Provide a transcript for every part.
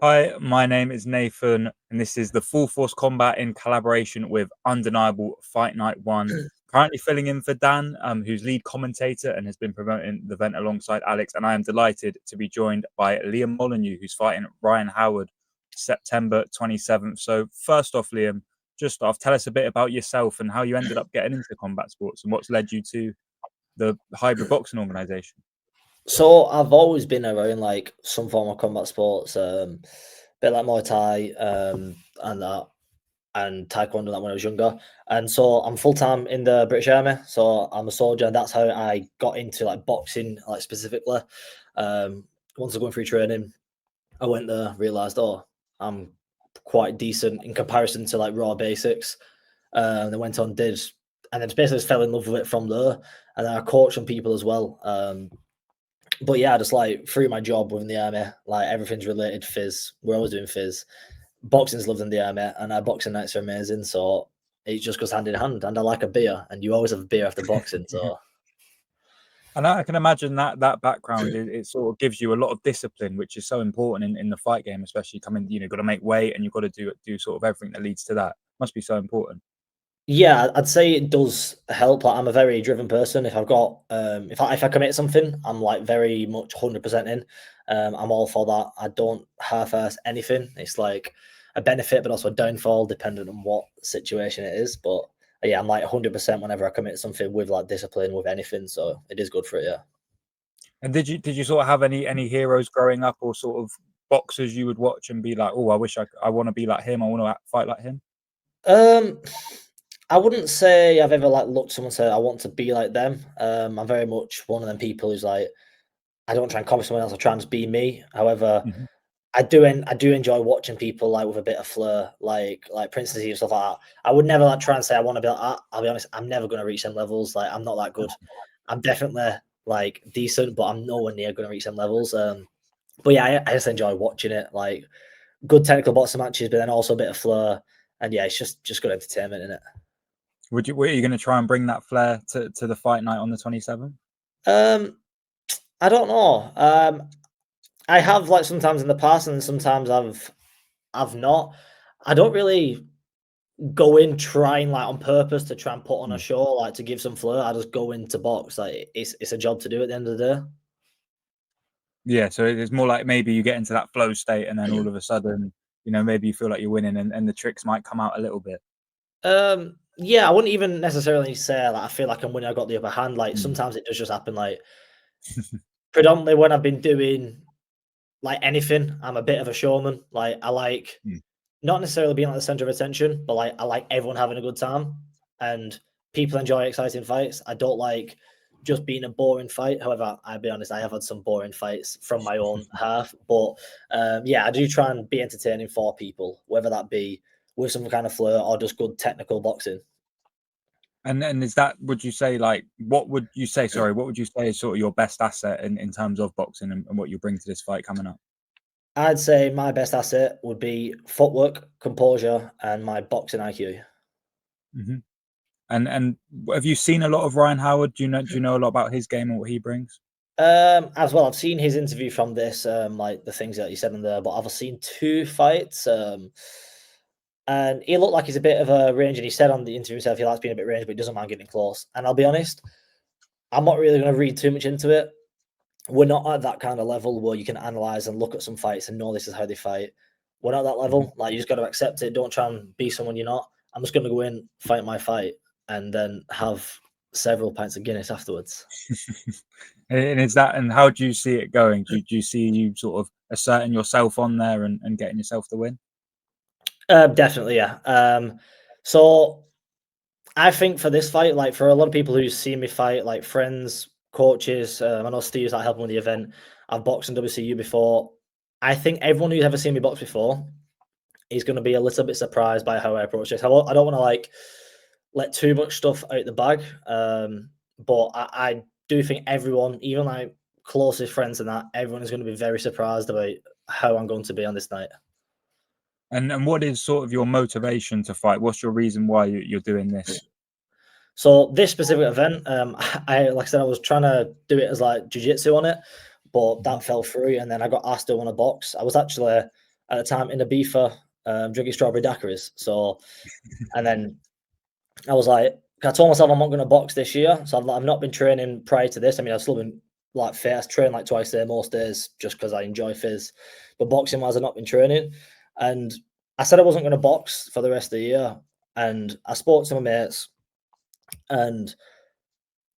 Hi, my name is Nathan, and this is the Full Force Combat in collaboration with Undeniable Fight Night 1. Currently filling in for Dan, who's lead commentator and has been promoting the event alongside Alex. And I am delighted to be joined by Liam Molyneux, who's fighting Ryan Howard September 27th. So, first off, Liam, just off, tell us a bit about yourself and how you ended up getting into combat sports and what's led you to the hybrid boxing organization. So I've always been around like some form of combat sports, bit like Muay Thai, and that, and Taekwondo that when I was younger. And so I'm full time in the British Army. So I'm a soldier, and that's how I got into like boxing, like specifically. Once I going through training, I went there, realized, oh, I'm quite decent in comparison to like raw basics. And then went on, did, and then basically just fell in love with it from there. And then I coached some people as well. But yeah, just like through my job within the army, like everything's related phys. We're always doing phys. Boxing's loved in the army, and our boxing nights are amazing. So it just goes hand in hand. And I like a beer, and you always have a beer after boxing. So And I can imagine that background it sort of gives you a lot of discipline, which is so important in the fight game, especially coming. Got to make weight and you've got to do sort of everything that leads to that. Must be so important. yeah, I'd say it does help. Like I'm a very driven person. If I've got if I commit something, I'm like very much 100% in. I'm all for that. I don't half-ass anything. It's like a benefit, but also a downfall, depending on what situation it is. But yeah, I'm like 100% whenever I commit something with like discipline with anything. So it is good for it. Yeah. And did you sort of have any heroes growing up or sort of boxers you would watch and be like, oh, I want to be like him. I want to fight like him. Um, I wouldn't say I've ever like looked at someone and said I want to be like them. I'm very much one of them people who's like I don't try and copy someone else. I try and just be me. However, Hmm. I do enjoy watching people like with a bit of flair, like Princess and stuff like that. I would never like try and say I want to be like that. I'll be honest, I'm never gonna reach them levels. Like I'm not that good. I'm definitely like decent, but I'm nowhere near gonna reach them levels. But yeah, I just enjoy watching it. Like good technical boxing matches, but then also a bit of flair. And yeah, it's just good entertainment in it. Were you going to try and bring that flair to the fight night on the 27th? Um, I don't know. I have like sometimes in the past, and sometimes I've not. I don't really go in trying like on purpose to try and put on a show, like to give some flair. I just go into box. Like it's a job to do at the end of the Yeah, so it's more like maybe you get into that flow state and then all of a sudden, maybe you feel like you're winning and the tricks might come out a little bit. day. Yeah, I wouldn't even necessarily say like I feel like I'm winning. I got the upper hand. Like Mm. sometimes it does just happen. Like predominantly when I've been doing like anything, I'm a bit of a showman. Like I like Mm. not necessarily being like the center of attention, but like I like everyone having a good time and people enjoy exciting fights. I don't like just being a boring fight. However, I'll be honest, I have had some boring fights from my own half. But yeah, I do try and be entertaining for people, whether that be with some kind of flair or just good technical boxing. And is that would you say like what would you say is sort of your best asset in terms of boxing and what you bring to this fight coming up? I'd say my best asset would be footwork, composure, and my boxing IQ. Hmm. And have you seen a lot of Ryan Howard? Do you know a lot about his game and what he brings? As well, I've seen his interview from this, like the things that he said in there, but I've seen two fights, and he looked like he's a bit of a range. And he said on the interview himself he likes being a bit range, but he doesn't mind getting close. And I'll be honest, I'm not really going to read too much into it. We're not at that kind of level where you can analyze and look at some fights and know this is how they fight. We're not at that Mhm. level. Like you just got to accept it. Don't try and be someone you're not. I'm just going to go in, fight my fight, and then have several pints of Guinness afterwards. And is that and how do you see it going? Do you see you sort of asserting yourself on there and getting yourself the win? Definitely, yeah. So I think for this fight, like for a lot of people who've seen me fight, like friends, coaches, I know Steve's like helping with the event. I've boxed in WCU before. I think everyone who's ever seen me box before is going to be a little bit surprised by how I approach this. I don't want to like let too much stuff out the bag, but I do think everyone, even like closest friends and that, everyone is going to be very surprised about how I'm going to be on this night. And what is sort of your motivation to fight? What's your reason why you're doing this? So this specific event, I like I said, I was trying to do it as like jujitsu on it, but Mhm. that fell through. And then I got asked to want to box. I was actually at the time in Ibiza, drinking strawberry daiquiris. So, and then I was like, I told myself I'm not going to box this year. So I've not been training prior to this. I mean, I've still been like fit. I train like twice a day most days just because I enjoy fizz. But boxing wise, I've not been training. And I said I wasn't going to box for the rest of the year. And I spoke to my mates, and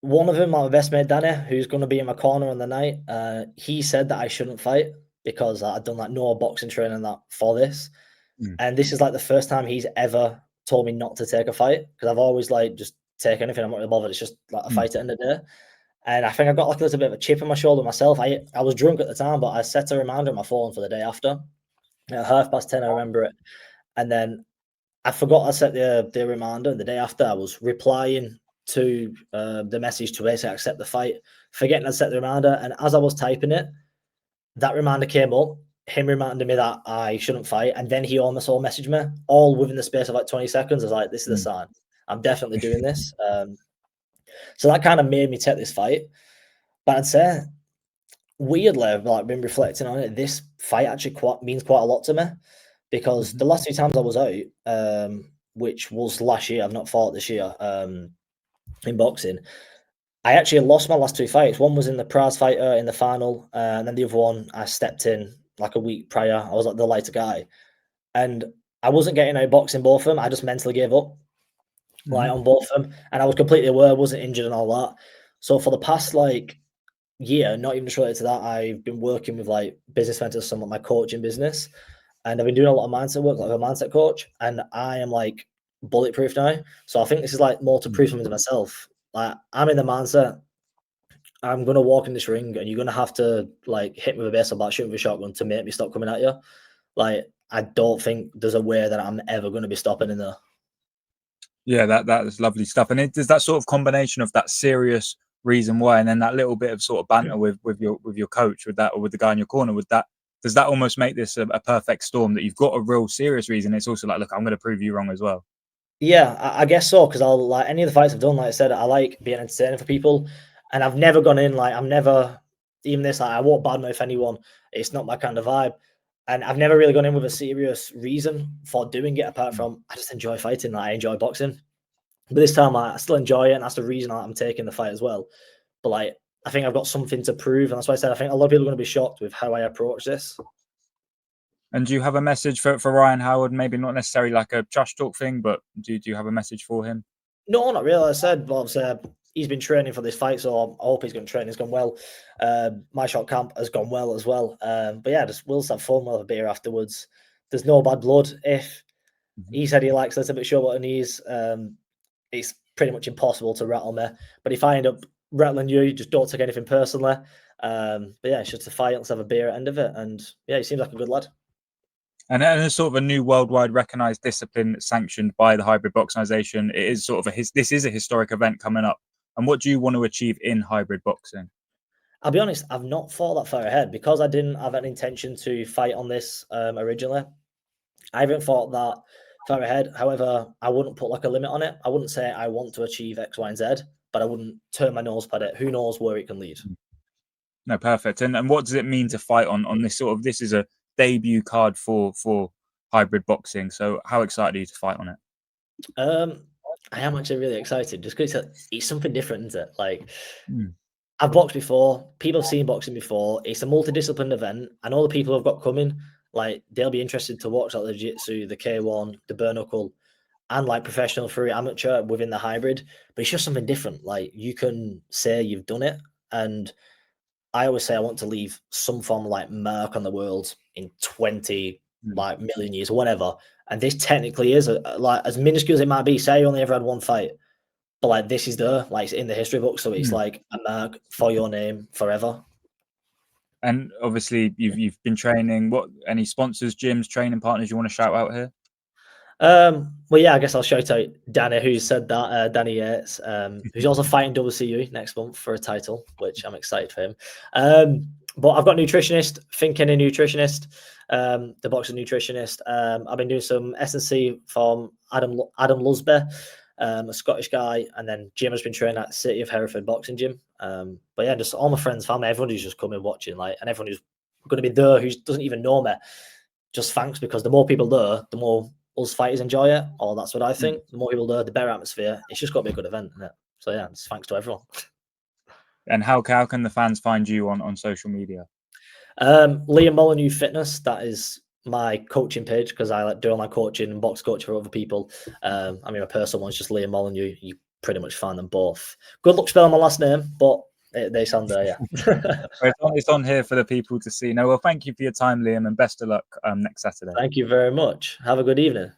one of them, my best mate Danny, who's going to be in my corner on the night, he said that I shouldn't fight because I'd done like no boxing training that for this. And this is like the first time he's ever told me not to take a fight, because I've always like just take anything. I'm not really bothered. It's just like a fight at the end of the day. And I think I got like a little bit of a chip on my shoulder myself. I was drunk at the time, but I set a reminder on my phone for the day after. At 10:30, I remember it. And then I forgot I set the reminder. And the day after, I was replying to the message to basically accept the fight, forgetting I'd set the reminder. And as I was typing it, that reminder came up, him reminding me that I shouldn't fight. And then he almost all messaged me all within the space of like 20 seconds. I was like, this is the sign. I'm definitely doing this. So that kind of made me take this fight. But I'd say, weirdly, like been reflecting on it, this fight actually means quite a lot to me, because the last 2 times I was out, which was last year, I've not fought this year in boxing. I actually lost my last 2 fights. One was in the prize fighter in the final, and then the other one I stepped in like a week prior. I was like the lighter guy, and I wasn't getting out boxing both of them. I just mentally gave up, like on both of them, and I was completely aware, wasn't injured and all that. So for the past like year, not even just related to that, I've been working with like business mentors, some of my coaching business, and I've been doing a lot of mindset work, like a mindset coach, and I am like bulletproof now. So I think this is like more to prove something to myself. Like, I'm in the mindset, I'm gonna walk in this ring and you're gonna have to like hit me with a baseball bat, shoot me with a shotgun to make me stop coming at you. Like, I don't think there's a way that I'm ever gonna be stopping in there. Yeah, that is lovely stuff. And it does that sort of combination of that serious reason why, and then that little bit of sort of banter with your coach, with that, or with the guy in your corner, with that, does that almost make this a perfect storm, that you've got a real serious reason? It's also like, look, I'm going to prove you wrong as well. Yeah, I guess so, because I'll like any of the fights I've done, like I said, I like being entertaining for people, and I've never gone in like I'm never even this like I won't badmouth anyone. It's not my kind of vibe, and I've never really gone in with a serious reason for doing it apart from I just enjoy fighting. Like, I enjoy boxing, but this time I still enjoy it, and that's the reason I'm taking the fight as well. But like, I think I've got something to prove, and that's why I said I think a lot of people are going to be shocked with how I approach this. And do you have a message for Ryan Howard? Maybe not necessarily like a trash talk thing, but do you have a message for him? No, not really. I said, but obviously, he's been training for this fight, so I hope he's going to train. It's gone well. My short camp has gone well as well. But yeah, we'll just have fun. We'll have a beer afterwards. There's no bad blood. If he said he likes a little bit short on knees, it's pretty much impossible to rattle me. But if I end up rattling you just don't take anything personally. But yeah, it's just a fight. Let's have a beer at the end of it. And yeah, he seems like a good lad. And it's sort of a new worldwide recognized discipline that's sanctioned by the Hybrid Box Organization. It is sort of this is a historic event coming up. And what do you want to achieve in hybrid boxing? I'll be honest, I've not thought that far ahead because I didn't have an intention to fight on this originally. I haven't thought that far ahead. However, I wouldn't put like a limit on it. I wouldn't say I want to achieve X, Y, and Z, but I wouldn't turn my nose at it. Who knows where it can lead? No, perfect. And what does it mean to fight on this sort of, this is a debut card for hybrid boxing. So how excited are you to fight on it? I am actually really excited just because it's something different, isn't it? Like, Mm, I've boxed before. People have seen boxing before. It's a multidisciplined event, and all the people who've got coming, like, they'll be interested to watch like the jiu-jitsu, the K1, the bare knuckle, and like professional through amateur within the hybrid. But it's just something different. Like, you can say you've done it, and I always say I want to leave some form of like mark on the world in 20 mm, like million years or whatever. And this technically is like as minuscule as it might be. Say you only ever had one fight, but like this is there, like it's in the history book, so it's mm. like a mark for your name forever. And obviously you've been training. What, any sponsors, gyms, training partners you want to shout out here? Well, yeah, I guess I'll shout out Danny, who said that, Danny Yates, who's also fighting WCU next month for a title, which I'm excited for him. But I've got a nutritionist, thinking a nutritionist, the boxing nutritionist. I've been doing some S&C from Adam Lusby, a Scottish guy, and then Jim has been training at City of Hereford Boxing Gym. But yeah, just all my friends, family, everyone who's just coming watching, like, and everyone who's going to be there who doesn't even know me. just thanks, because the more people there, the more us fighters enjoy it. Or that's what I think. The more people there, the better atmosphere. It's just got to be a good event, isn't it? So yeah, just thanks to everyone. And how can the fans find you on social media? Liam Molyneux Fitness. That is my coaching page, because I like do all my coaching and box coaching for other people. I mean, my personal one's just Liam Molyneux. You pretty much find them both. Good luck spelling my last name, but they sound there, yeah. It's on here for the people to see. No, well, thank you for your time, Liam, and best of luck next Saturday. Thank you very much. Have a good evening.